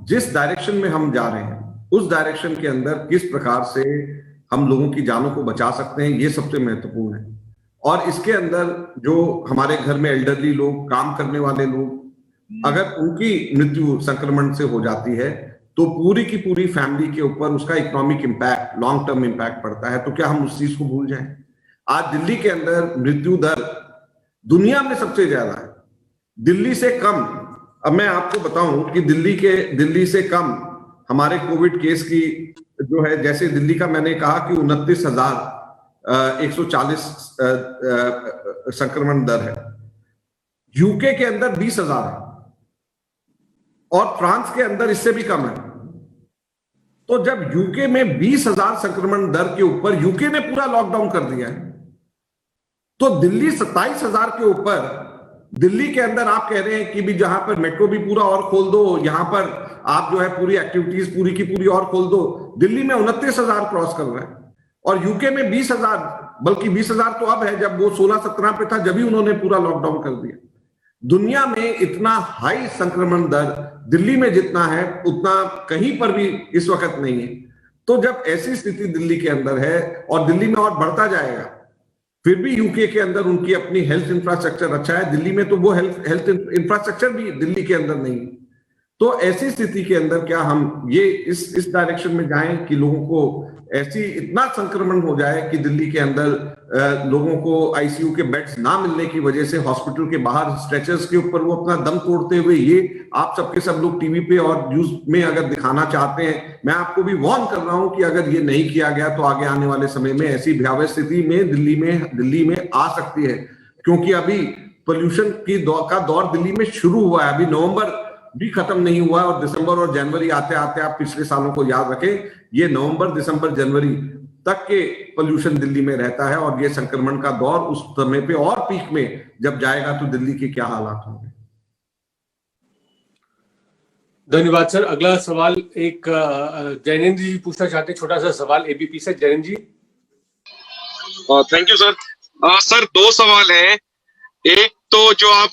जिस डायरेक्शन में हम जा रहे हैं उस डायरेक्शन के अंदर किस प्रकार से हम लोगों की जानों को बचा सकते हैं, ये सबसे महत्वपूर्ण है। और इसके अंदर जो हमारे घर में एल्डरली लोग, काम करने वाले लोग, अगर उनकी मृत्यु संक्रमण से हो जाती है तो पूरी की पूरी फैमिली के ऊपर उसका economic impact, long term impact पड़ता है। तो क्या हम उस चीज को भूल जाएं? आज दिल्ली के अंदर मृत्यु दर दुनिया में सबसे ज्यादा है, दिल्ली से कम। अब मैं आपको बताऊं कि दिल्ली से कम हमारे कोविड केस की जो है, जैसे दिल्ली का मैंने कहा कि 29,140 संक्रमण दर है, यूके के अंदर 20,000 है, और फ्रांस के अंदर इससे भी कम है। तो जब यूके में 20,000 संक्रमण दर के ऊपर यूके ने पूरा लॉकडाउन कर दिया है, तो दिल्ली 27,000 के ऊपर, दिल्ली के अंदर आप कह रहे हैं कि भी जहां पर मेट्रो भी पूरा और खोल दो, यहां पर आप जो है पूरी एक्टिविटीज पूरी की पूरी और खोल दो, दिल्ली में 29,000 क्रॉस कर रहा है, और यूके में 20,000, बल्कि 20,000 तो अब है, जब वो 16-17 पे था जब ही उन्होंने पूरा लॉकडाउन कर दिया। दुनिया में इतना हाई संक्रमण दर दिल्ली में जितना है उतना कहीं पर भी इस वक्त नहीं है। तो जब ऐसी स्थिति दिल्ली के अंदर है, और दिल्ली में और बढ़ता जाएगा, फिर भी यूके के अंदर उनकी अपनी हेल्थ इंफ्रास्ट्रक्चर अच्छा है, दिल्ली में तो वो हेल्थ इंफ्रास्ट्रक्चर भी दिल्ली के अंदर नहीं है। तो ऐसी स्थिति के अंदर क्या हम ये इस डायरेक्शन में जाएं कि लोगों को ऐसी इतना संक्रमण हो जाए कि दिल्ली के अंदर लोगों को ICU के बेड्स ना मिलने की वजह से हॉस्पिटल के बाहर स्ट्रेचर्स के ऊपर वो अपना दम तोड़ते हुए, ये आप सबके सब लोग टीवी पे और न्यूज में अगर दिखाना चाहते हैं, मैं आपको भी वार्न कर रहा हूं कि अगर ये नहीं किया गया तो आगे आने वाले समय में ऐसी भयावह स्थिति में दिल्ली में आ सकती है। क्योंकि अभी पोल्यूशन की दौर दिल्ली में शुरू हुआ है, अभी नवंबर भी खत्म नहीं हुआ, और दिसंबर और जनवरी आते आते आप पिछले सालों को याद रखें, ये नवंबर, दिसंबर, जनवरी तक के पोल्यूशन दिल्ली में रहता है, और ये संक्रमण का दौर उस समय पे और पीक में जब जाएगा तो दिल्ली के क्या हालात होंगे। धन्यवाद सर। अगला सवाल एक जैनेन्द्र जी पूछना चाहते हैं, छोटा सा सवाल ABP से। Jainendra ji. Thank you sir. Sir 2 सवाल है। एक तो जो आप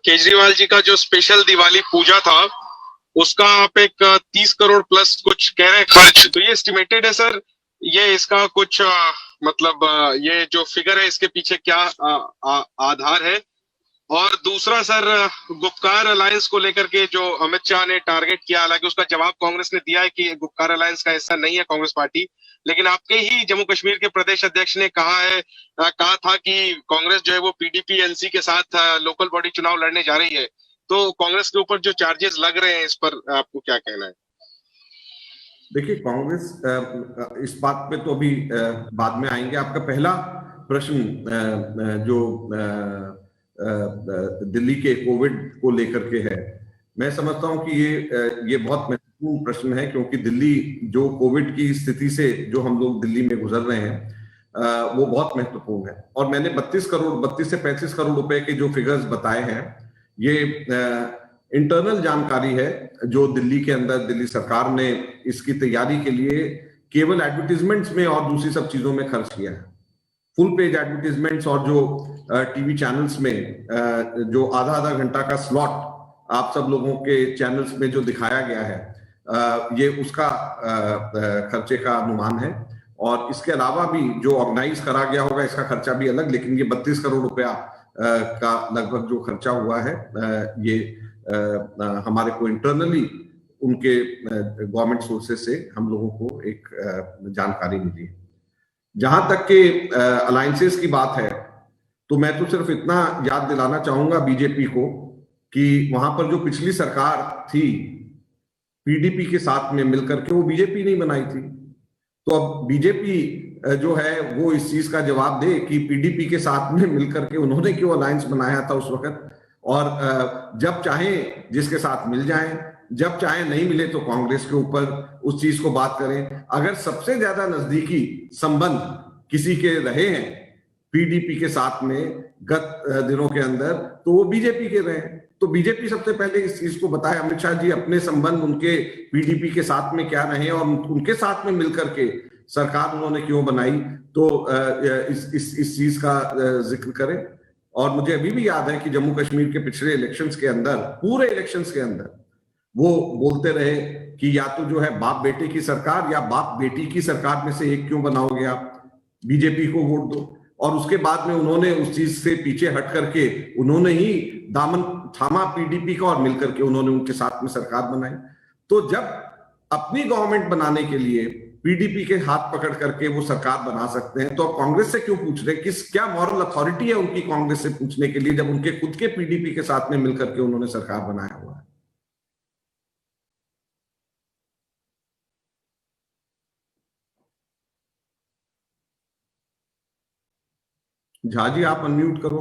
केजरीवाल जी का जो स्पेशल दिवाली पूजा था उसका आप एक 30 करोड़ प्लस कुछ कह रहे हैं खर्च, तो ये एस्टिमेटेड है सर, ये इसका कुछ मतलब ये जो फिगर है इसके पीछे क्या आधार है? और दूसरा सर, गुपकार अलायंस को लेकर के जो अमित शाह ने टारगेट किया, हालांकि उसका जवाब कांग्रेस ने दिया है कि गुपकार अलायंस का हिस्सा नहीं है कांग्रेस पार्टी, लेकिन आपके ही जम्मू कश्मीर के प्रदेश अध्यक्ष ने कहा था कि कांग्रेस जो है वो पीडीपी एनसी के साथ लोकल बॉडी चुनाव लड़ने जा रही है। तो कांग्रेस के ऊपर जो चार्जेस लग रहे हैं, इस पर आपको क्या कहना है? देखिए, कांग्रेस इस बात पे तो अभी बाद में आएंगे। आपका पहला प्रश्न जो दिल्ली के कोविड को लेकर के है, मैं समझता हूं कि ये बहुत महत्वपूर्ण प्रश्न है, क्योंकि दिल्ली जो कोविड की स्थिति से जो हम लोग दिल्ली में गुजर रहे हैं वो बहुत महत्वपूर्ण है। और मैंने 32 से 35 करोड़ रुपए के जो फिगर्स बताए हैं, ये इंटरनल जानकारी है जो दिल्ली के अंदर दिल्ली सरकार ने इसकी तैयारी के लिए केवल एडवर्टीजमेंट्स में और दूसरी सब चीजों में खर्च किया है। फुल पेज एडवर्टीजमेंट्स और जो टीवी चैनल्स में जो आधा घंटा का स्लॉट आप सब लोगों के चैनल्स में जो दिखाया गया है, ये उसका खर्चे का अनुमान है। और इसके अलावा भी जो ऑर्गेनाइज करा गया होगा, इसका खर्चा भी अलग, लेकिन ये 32 करोड़ रुपया का लगभग जो खर्चा हुआ है, ये हमारे को इंटरनली उनके गवर्नमेंट सोर्सेस से हम लोगों को एक जानकारी मिली है। जहां तक के अलायंसेस की बात है, तो मैं तो सिर्फ इतना याद दिलाना चाहूंगा बीजेपी को कि वहां पर जो पिछली सरकार थी पीडीपी के साथ में मिलकर के, वो बीजेपी नहीं बनाई थी। तो अब बीजेपी जो है वो इस चीज का जवाब दे कि पीडीपी के साथ में मिलकर के उन्होंने क्यों अलायंस बनाया था उस वक्त, और जब चाहे जिसके साथ मिल जाएं, जब चाहे नहीं मिले तो कांग्रेस के ऊपर उस चीज को बात करें। अगर सबसे ज्यादा नजदीकी संबंध किसी के रहे हैं पीडीपी के साथ में गत दिनों के अंदर, तो वो बीजेपी के रहे। तो बीजेपी सबसे पहले इस चीज को बताए, अमित शाह जी अपने संबंध उनके पीडीपी के साथ में क्या रहे और उनके साथ में मिलकर के सरकार उन्होंने क्यों बनाई, तो इस चीज का जिक्र करें। और मुझे अभी भी याद है कि जम्मू कश्मीर के पिछले इलेक्शंस के अंदर, पूरे इलेक्शंस के अंदर वो बोलते रहे कि या तो जो है बाप बेटे की सरकार या बाप बेटी की सरकार में से एक क्यों बनाओगे आप, बीजेपी को वोट दो। और उसके बाद में उन्होंने उस चीज से पीछे हट करके उन्होंने ही दामन थामा पीडीपी का और मिलकर के उन्होंने उनके साथ में सरकार बनाई। तो जब अपनी गवर्नमेंट बनाने के लिए पीडीपी के हाथ पकड़ करके वो सरकार बना सकते हैं, तो अब कांग्रेस से क्यों पूछ रहे? क्या मॉरल अथॉरिटी है उनकी कांग्रेस से पूछने के लिए, जब उनके खुद के पीडीपी के साथ में मिलकर के उन्होंने सरकार बनाया हुआ है? झा जी, आप अनम्यूट करो।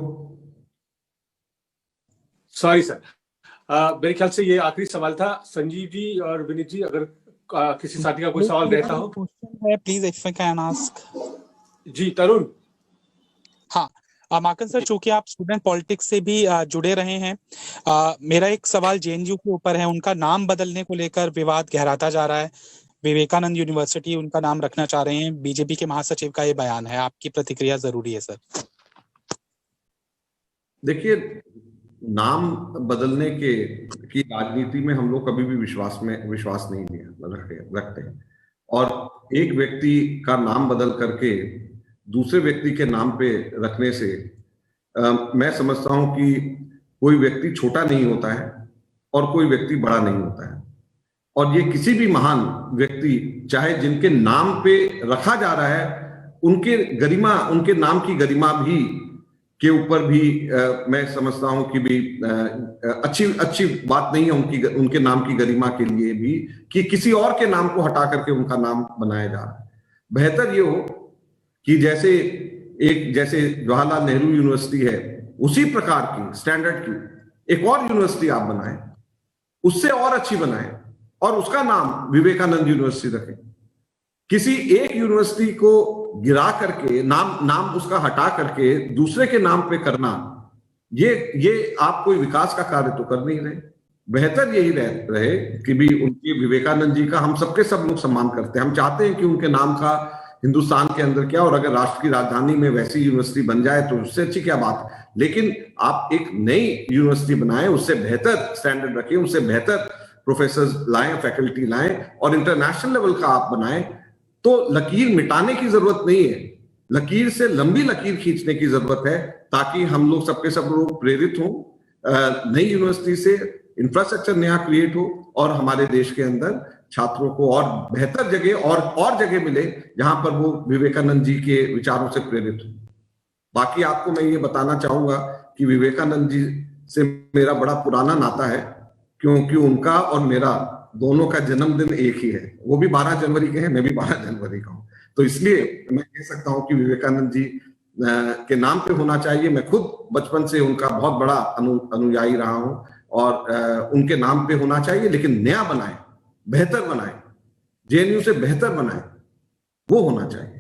सॉरी सर, मेरे ख्याल से ये आखिरी सवाल था। संजीव जी और विनीत जी, अगर किसी साथी का कोई सवाल रहता हो, please if I can ask. जी तरुण। हाँ माकन सर, चूंकि आप स्टूडेंट पॉलिटिक्स से भी जुड़े रहे हैं, मेरा एक सवाल जेएनयू के ऊपर है। उनका नाम बदलने को लेकर विवाद गहराता जा रहा है। विवेकानंद यूनिवर्सिटी उनका नाम रखना चाह रहे हैं। बीजेपी के महासचिव का ये बयान है, आपकी प्रतिक्रिया जरूरी है सर। देखिए, नाम बदलने की राजनीति में हम लोग कभी भी विश्वास नहीं रखते हैं। और एक व्यक्ति का नाम बदल करके दूसरे व्यक्ति के नाम पे रखने से मैं समझता हूं कि कोई व्यक्ति छोटा नहीं होता है और कोई व्यक्ति बड़ा नहीं होता है। और ये किसी भी महान व्यक्ति, चाहे जिनके नाम पे रखा जा रहा है, उनके नाम की गरिमा भी के ऊपर भी मैं समझता हूं कि भी अच्छी बात नहीं है उनके नाम की गरिमा के लिए भी कि किसी और के नाम को हटा करके उनका नाम बनाया जा रहा है। बेहतर ये हो कि जैसे जवाहरलाल नेहरू यूनिवर्सिटी है, उसी प्रकार की स्टैंडर्ड की एक और यूनिवर्सिटी आप बनाएं, उससे और अच्छी बनाएं और उसका नाम विवेकानंद यूनिवर्सिटी रखें। किसी एक यूनिवर्सिटी को गिरा करके नाम उसका हटा करके दूसरे के नाम पे करना, ये आप कोई विकास का कार्य तो कर नहीं रहे। बेहतर यही रहे कि भी उनके विवेकानंद जी का हम सब लोग सम्मान करते हैं। हम चाहते हैं कि उनके नाम का हिंदुस्तान के अंदर क्या, और अगर राष्ट्र की राजधानी में वैसी यूनिवर्सिटी बन जाए तो उससे अच्छी क्या बात है। लेकिन आप एक नई यूनिवर्सिटी बनाएं, उससे बेहतर स्टैंडर्ड रखें, उससे बेहतर प्रोफेसर लाएं, फैकल्टी लाएं और इंटरनेशनल लेवल का आप बनाएं। तो लकीर मिटाने की जरूरत नहीं है, लकीर से लंबी लकीर खींचने की जरूरत है, ताकि हम लोग सबके सब लोग प्रेरित हों, नई यूनिवर्सिटी से इंफ्रास्ट्रक्चर नया क्रिएट हो और हमारे देश के अंदर छात्रों को और बेहतर जगह और जगह मिले जहां पर वो विवेकानंद जी के विचारों से प्रेरित हो। बाकी आपको मैं ये बताना चाहूंगा कि विवेकानंद जी से मेरा बड़ा पुराना नाता है, क्योंकि उनका और मेरा दोनों का जन्मदिन एक ही है। वो भी 12 जनवरी के हैं, मैं भी 12 जनवरी का हूं, तो इसलिए मैं कह सकता हूं कि विवेकानंद जी के नाम पे होना चाहिए। मैं खुद बचपन से उनका बहुत बड़ा अनुयायी रहा हूं और उनके नाम पे होना चाहिए, लेकिन नया बनाए, बेहतर बनाए, जेएनयू से बेहतर बनाए, वो होना चाहिए।